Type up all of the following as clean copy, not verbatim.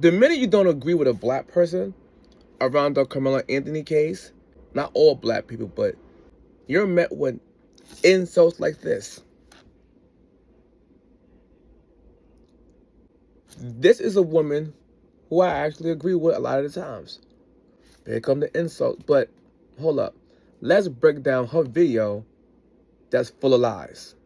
The minute you don't agree with a black person around the Karmelo Anthony case, not all black people, but you're met with insults like this. This is a woman who I actually agree with a lot of the times. Here come the insults, but hold up. Let's break down her video that's full of lies.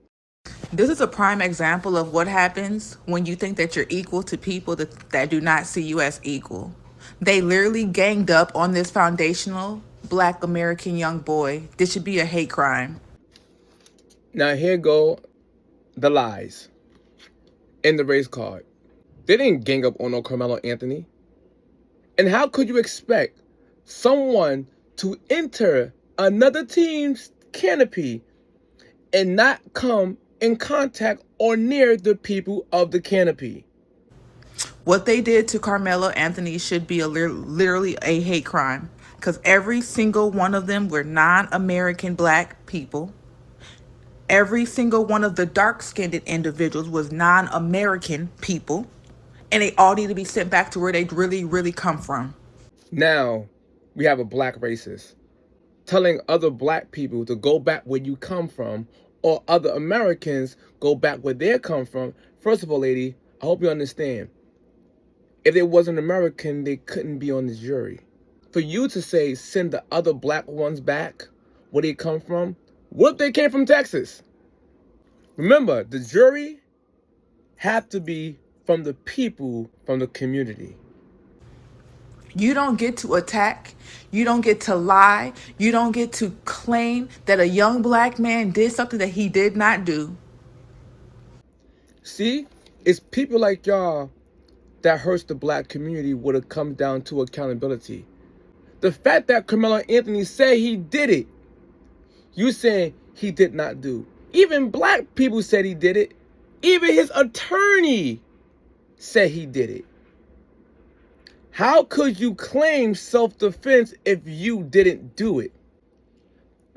This is a prime example of what happens when you think that you're equal to people that do not see you as equal. They literally ganged up on this foundational Black American young boy. This should be a hate crime. Now here go the lies in the race card. They didn't gang up on no Karmelo Anthony. And how could you expect someone to enter another team's canopy and not come in contact or near the people of the canopy? What they did to Karmelo Anthony should be literally a hate crime, because every single one of them were non-American Black people. Every single one of the dark-skinned individuals was non-American people, and they all need to be sent back to where they really come from. Now we have a black racist telling other black people to go back where you come from, or other Americans go back where they come from. First of all, lady, I hope you understand. If they wasn't American, they couldn't be on the jury. For you to say send the other black ones back where they come from, what if they came from Texas? Remember, the jury have to be from the people, from the community. You don't get to attack. You don't get to lie. You don't get to claim that a young Black man did something that he did not do. See, it's people like y'all that hurts the black community when it comes down to accountability. The fact that Karmelo Anthony said he did it, you saying he did not do. Even black people said he did it. Even his attorney said he did it. How could you claim self-defense if you didn't do it?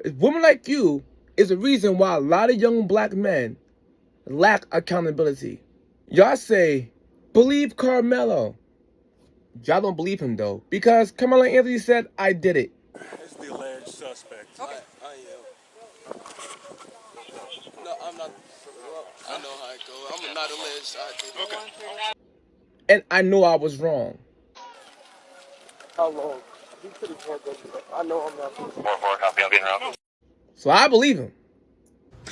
A woman like you is the reason why a lot of young black men lack accountability. Y'all say, believe Karmelo. Y'all don't believe him though, because Karmelo Anthony said, I did it. It's the alleged suspect. Okay. I am. No, I'm not. Well, I know how it goes. I'm not alleged. I did. Okay. And I know I was wrong. How long? He could have told them. I know I'm not. 4-4, copy. I'm getting around. So I believe him.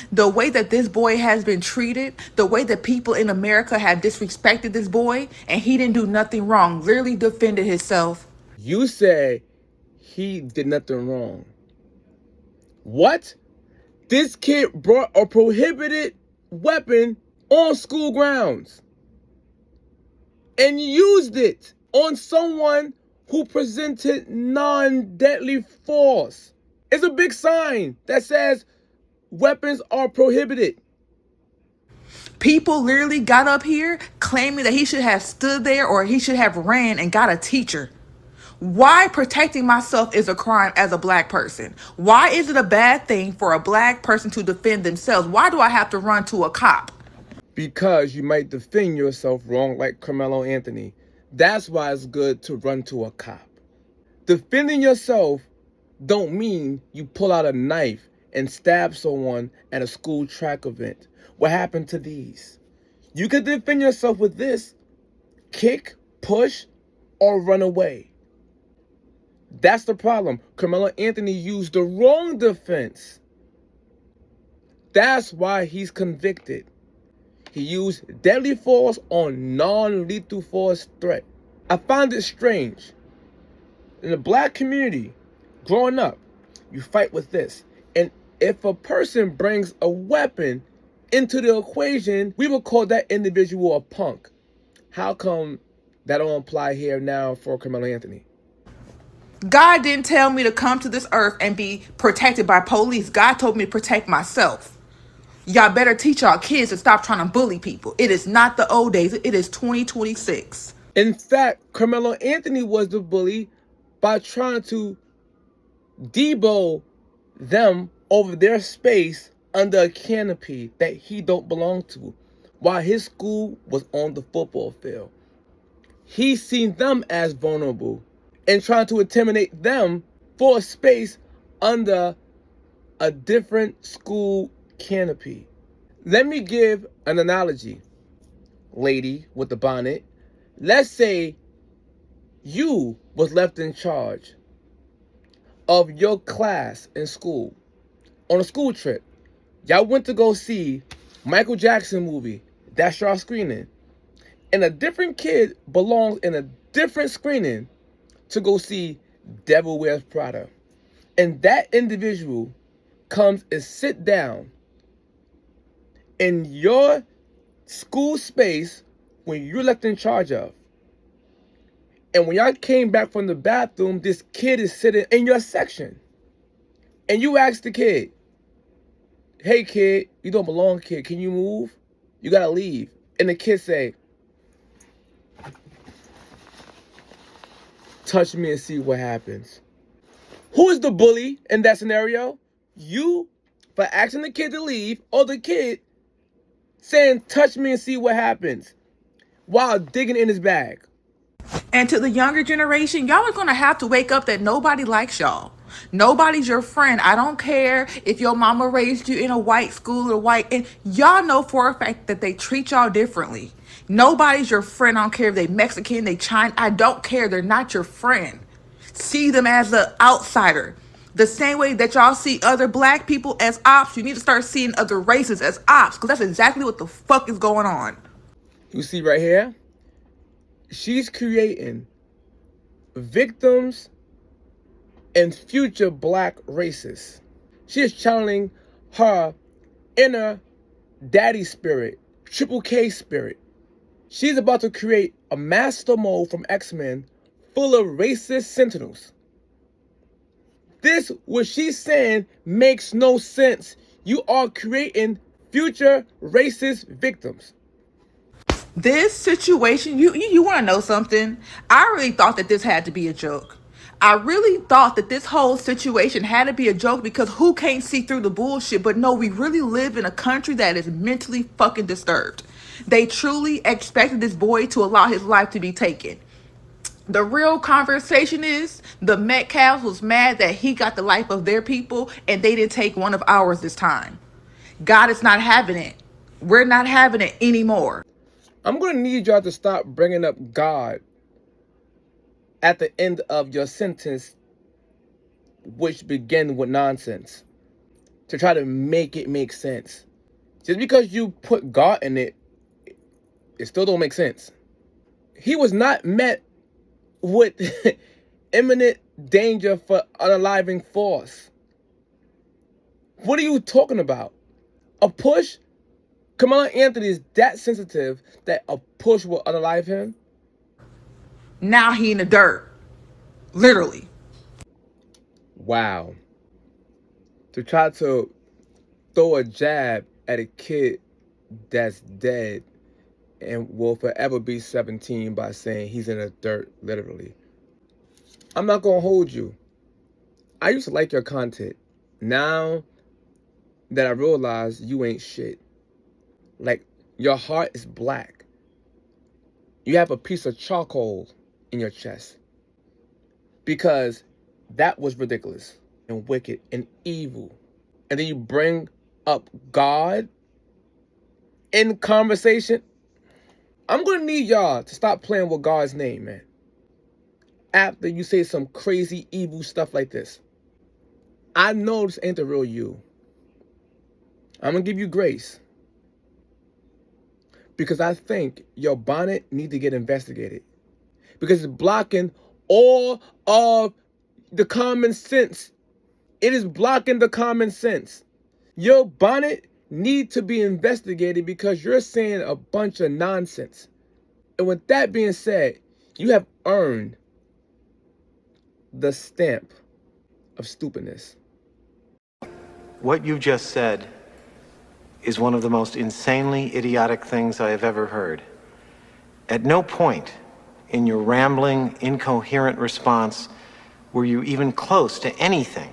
The way that this boy has been treated, the way that people in America have disrespected this boy, and he didn't do nothing wrong, literally defended himself. You say he did nothing wrong. What? This kid brought a prohibited weapon on school grounds and used it on someone who presented non-deadly force. It's a big sign that says weapons are prohibited. People literally got up here claiming that he should have stood there or he should have ran and got a teacher. Why protecting myself is a crime as a Black person? Why is it a bad thing for a Black person to defend themselves? Why do I have to run to a cop? Because you might defend yourself wrong like Karmelo Anthony. That's why it's good to run to a cop. Defending yourself don't mean you pull out a knife and stab someone at a school track event. What happened to these? You could defend yourself with this: kick, push, or run away. That's the problem. Karmelo Anthony used the wrong defense. That's why he's convicted. He used deadly force on non-lethal force threat. I find it strange. In the black community, growing up, you fight with this. And if a person brings a weapon into the equation, we would call that individual a punk. How come that don't apply here now for Karmelo Anthony? God didn't tell me to come to this earth and be protected by police. God told me to protect myself. Y'all better teach y'all kids to stop trying to bully people. It is not the old days. It is 2026. In fact, Karmelo Anthony was the bully by trying to debo them over their space under a canopy that he don't belong to, while his school was on the football field. he's seen them as vulnerable and trying to intimidate them for a space under a different school canopy. Let me give an analogy, lady with the bonnet. Let's say you was left in charge of your class in school on a school trip. Y'all went to go see Michael Jackson movie. That's your screening. And a different kid belongs in a different screening to go see Devil Wears Prada. And that individual comes and sit down in your school space when you're left in charge of. And when y'all came back from the bathroom, this kid is sitting in your section. And you ask the kid, hey kid, you don't belong, kid. Can you move? You gotta leave. And the kid say, touch me and see what happens. Who is the bully in that scenario? You for asking the kid to leave, or the kid saying, touch me and see what happens, while digging in his bag? And to the younger generation, y'all are going to have to wake up that nobody likes y'all. Nobody's your friend. I don't care if your mama raised you in a white school or white, and y'all know for a fact that they treat y'all differently. Nobody's your friend. I don't care if they Mexican, they Chinese. I don't care. They're not your friend. See them as an outsider. The same way that y'all see other black people as ops, you need to start seeing other races as ops, because that's exactly what the fuck is going on. You see right here? She's creating victims and future black racists. She is channeling her inner daddy spirit, Triple K spirit. She's about to create a master mold from X-Men full of racist sentinels. This, what she's saying, makes no sense. You are creating future racist victims. This situation, you want to know something? I really thought that this had to be a joke. I really thought that this whole situation had to be a joke, because who can't see through the bullshit? But no, we really live in a country that is mentally fucking disturbed. They truly expected this boy to allow his life to be taken. The real conversation is the Metcalf was mad that he got the life of their people and they didn't take one of ours this time. God is not having it. We're not having it anymore. I'm going to need y'all to stop bringing up God at the end of your sentence, which begin with nonsense, to try to make it make sense. Just because you put God in it, it still don't make sense. He was not met with imminent danger for unaliving force. What are you talking about? A push? Karmelo Anthony is that sensitive that a push will unalive him? Now he in the dirt. Literally. Wow. To try to throw a jab at a kid that's dead and will forever be 17 by saying he's in the dirt, literally. I'm not gonna hold you. I used to like your content. Now that I realize you ain't shit. Like, your heart is black. You have a piece of charcoal in your chest. Because that was ridiculous and wicked and evil. And then you bring up God in conversation. I'm going to need y'all to stop playing with God's name, man. After you say some crazy, evil stuff like this. I know this ain't the real you. I'm going to give you grace. Because I think your bonnet need to get investigated. Because it's blocking all of the common sense. It is blocking the common sense. Your bonnet need to be investigated because you're saying a bunch of nonsense. And with that being said, you have earned the stamp of stupidness. What you just said is one of the most insanely idiotic things I have ever heard. At no point in your rambling, incoherent response were you even close to anything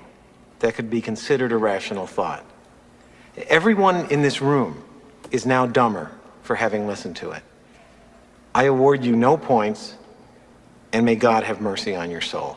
that could be considered a rational thought. Everyone in this room is now dumber for having listened to it. I award you no points and may God have mercy on your soul.